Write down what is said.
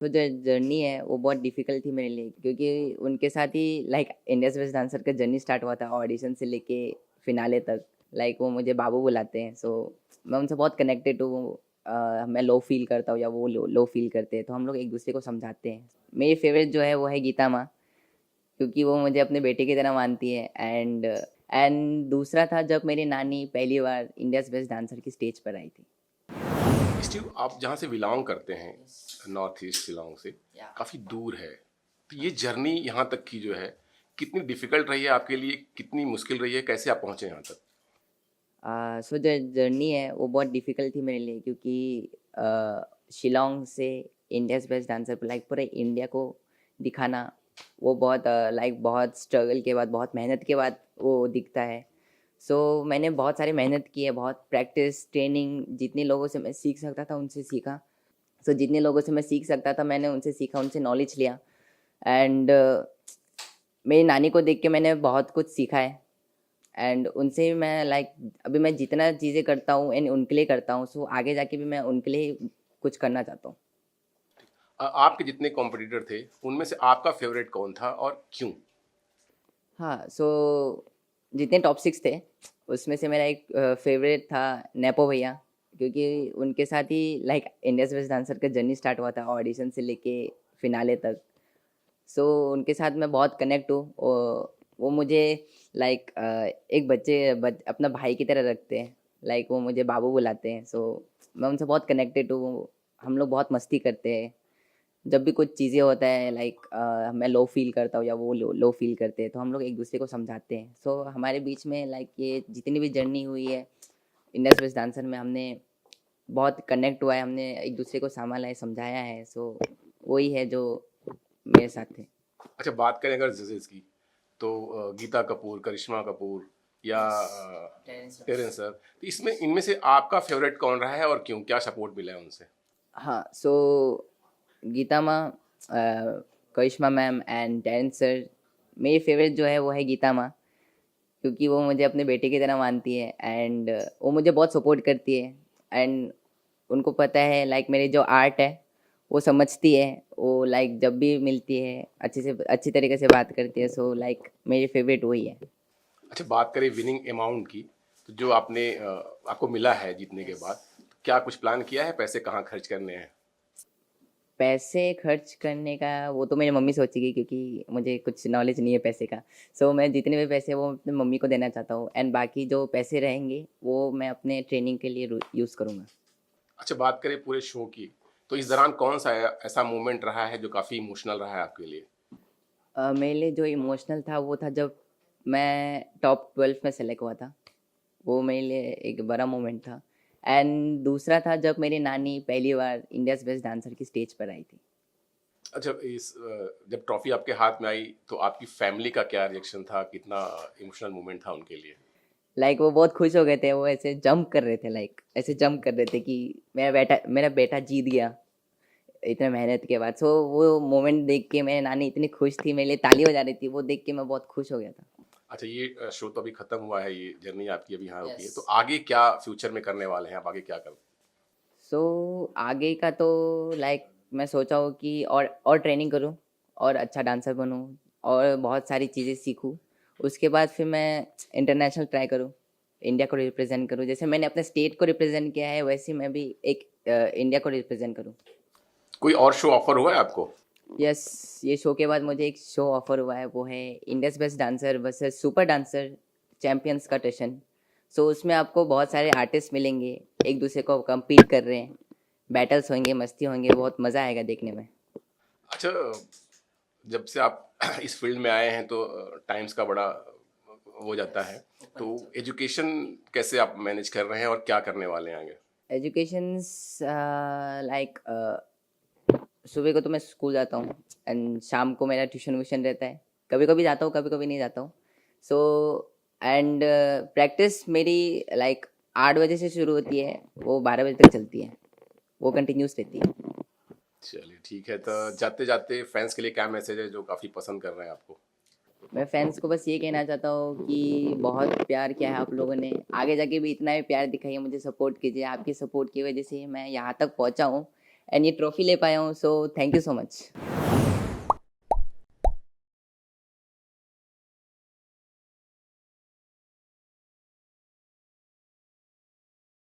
तो जो जर्नी है वो बहुत डिफ़िकल्ट थी मेरे लिए, क्योंकि उनके साथ ही इंडियाज़ बेस्ट डांसर का जर्नी स्टार्ट हुआ था ऑडिशन से लेके फिनाले तक। वो मुझे बाबू बुलाते हैं, सो मैं उनसे बहुत कनेक्टेड हूँ। मैं लो फ़ील करता हूँ या वो लो फ़ील करते हैं, तो हम लोग एक दूसरे को समझाते हैं। मेरी फ़ेवरेट जो है वो है गीता माँ, क्योंकि वो मुझे अपने बेटे की तरह मानती है। एंड दूसरा था जब मेरी नानी पहली बार इंडियाज़ बेस्ट डांसर की स्टेज पर आई थी। स्टीव, आप जहाँ से बिलोंग करते हैं, नॉर्थ ईस्ट शिलोंग से या काफ़ी दूर है, तो ये जर्नी यहाँ तक की जो है कितनी डिफिकल्ट रही है आपके लिए, कितनी मुश्किल रही है, कैसे आप पहुँचे यहाँ तक? सो जो जर्नी है वो बहुत डिफ़िकल्ट थी मेरे लिए, क्योंकि शिलोंग से इंडियाज़ बेस्ट डांसर पर पूरे इंडिया को दिखाना, वो बहुत बहुत स्ट्रगल के बाद, बहुत मेहनत के बाद वो दिखता है। सो मैंने बहुत सारी मेहनत की है, बहुत प्रैक्टिस ट्रेनिंग, जितने लोगों से मैं सीख सकता था उनसे सीखा। सो जितने लोगों से मैं सीख सकता था मैंने उनसे सीखा, उनसे नॉलेज लिया। एंड मेरी नानी को देख के मैंने बहुत कुछ सीखा है। एंड उनसे मैं अभी मैं जितना चीज़ें करता हूँ एंड उनके लिए करता हूँ, सो आगे जाके भी मैं उनके लिए कुछ करना चाहता हूँ। आपके जितने कॉम्पिटिटर थे उनमें से आपका फेवरेट कौन था और क्यों? हाँ, सो जितने टॉप 6 थे उसमें से मेरा एक फेवरेट था नेपो भैया, क्योंकि उनके साथ ही इंडियाज़ बेस्ट डांसर का जर्नी स्टार्ट हुआ था ऑडिशन से लेके फिनाले तक। सो उनके साथ मैं बहुत कनेक्ट हूँ। वो मुझे एक अपना भाई की तरह रखते हैं। वो मुझे बाबू बुलाते हैं, सो मैं उनसे बहुत कनेक्टेड हूँ। हम लोग बहुत मस्ती करते हैं। जब भी कुछ चीज़ें होता है मैं लो फील करता हूँ या वो लो फील करते हैं, तो हम लोग एक दूसरे को समझाते हैं। सो हमारे बीच में ये जितनी भी जर्नी हुई है इंडस बेस्ट डांसर में, हमने बहुत कनेक्ट हुआ है, हमने एक दूसरे को संभाला है, समझाया है। सो वही है जो मेरे साथ थे। अच्छा, बात करें अगर जजेस की, तो गीता कपूर, करिश्मा कपूर या टेरेंस सर, तो इसमें इनमें से आपका फेवरेट कौन रहा है और क्यों, क्या सपोर्ट मिला है उनसे? हाँ, सो गीता माँ, करिश्मा मैम एंड टेरेंस सर। मेरी फेवरेट जो है वो है गीता माँ, क्योंकि वो मुझे अपने बेटे की तरह मानती है। एंड वो मुझे बहुत सपोर्ट करती है। एंड उनको पता है मेरी जो आर्ट है वो समझती है। वो जब भी मिलती है अच्छी तरीके से बात करती है। सो मेरी फेवरेट वही है। अच्छा, बात करें विनिंग अमाउंट की, तो जो आपको मिला है जीतने के बाद, क्या कुछ प्लान किया है, पैसे कहाँ खर्च करने हैं? पैसे खर्च करने का वो तो मेरी मम्मी सोचेगी, क्योंकि मुझे कुछ नॉलेज नहीं है पैसे का। सो मैं जितने भी पैसे वो अपनी मम्मी को देना चाहता हूँ, एंड बाकी जो पैसे रहेंगे वो मैं अपने ट्रेनिंग के लिए यूज़ करूँगा। अच्छा, बात करें पूरे शो की, तो इस दौरान कौन सा ऐसा मोमेंट रहा है जो काफ़ी इमोशनल रहा है आपके लिए? मेरे लिए जो इमोशनल था वो था जब मैं टॉप 12 में सेलेक्ट हुआ था। वो मेरे लिए एक बड़ा मोमेंट था। एंड दूसरा था जब मेरी नानी पहली बार इंडियाज़ बेस्ट डांसर की स्टेज पर आई थी। अच्छा, जब ट्रॉफी आपके हाथ में आई तो आपकी फैमिली का क्या रिएक्शन था, कितना इमोशनल मोमेंट था उनके लिए? वो बहुत खुश हो गए थे, वो ऐसे जंप कर रहे थे, ऐसे जंप कर रहे थे कि मेरा बेटा जीत गया इतने मेहनत के बाद। सो वो मोमेंट देख के मेरी नानी इतनी खुश थी, मेरे लिए ताली बजा रही थी, वो देख के मैं बहुत खुश हो गया था। अच्छा, ये शो तो अभी खत्म हुआ है, ये जर्नी आपकी अभी यहाँ रुकी है, यस। तो आगे क्या फ्यूचर में करने वाले हैं आप, आगे क्या कर? सो आगे का तो मैं सोचा हूँ कि और ट्रेनिंग करूँ और अच्छा डांसर बनूँ और बहुत सारी चीज़ें सीखूँ। उसके बाद फिर मैं इंटरनेशनल ट्राई करूँ, इंडिया को रिप्रेजेंट करूँ। जैसे मैंने अपने स्टेट को रिप्रेजेंट किया है, वैसे मैं भी एक इंडिया को रिप्रेजेंट करूँ। कोई और शो ऑफर हुआ है आपको? यस, ये शो के बाद मुझे एक शो ऑफर हुआ है, वो है India's best dancer versus super dancer champions का सेशन। सो उसमें आपको बहुत सारे आर्टिस्ट मिलेंगे, एक दूसरे को compete कर रहे हैं, बैटल्स होंगे, मस्ती होंगे, बहुत मज़ा आएगा देखने में। अच्छा, जब से आप इस फील्ड में आए हैं तो टाइम्स का बड़ा हो जाता है, तो एजुकेशन कैसे आप मैनेज कर रहे हैं और क्या करने वाले हैं आगे? एजुकेशंस सुबह को तो मैं स्कूल जाता हूँ एंड शाम को मेरा ट्यूशन व्यूशन रहता है। कभी कभी जाता हूँ, कभी कभी नहीं जाता हूँ। सो एंड प्रैक्टिस मेरी 8 बजे से शुरू होती है, वो 12 बजे तक चलती है, वो कंटिन्यूस रहती है। चलिए ठीक है, तो जाते जाते फैंस के लिए क्या मैसेज है जो काफ़ी पसंद कर रहे हैं आपको? मैं फैंस को बस ये कहना चाहता हूँ कि बहुत प्यार किया है आप लोगों ने, आगे जाके भी इतना ही प्यार दिखाइए, मुझे सपोर्ट कीजिए। आपकी सपोर्ट की वजह से मैं यहाँ तक पहुँचा हूँ। एंड ये ट्रॉफी ले पाया हूँ, so thank you so much.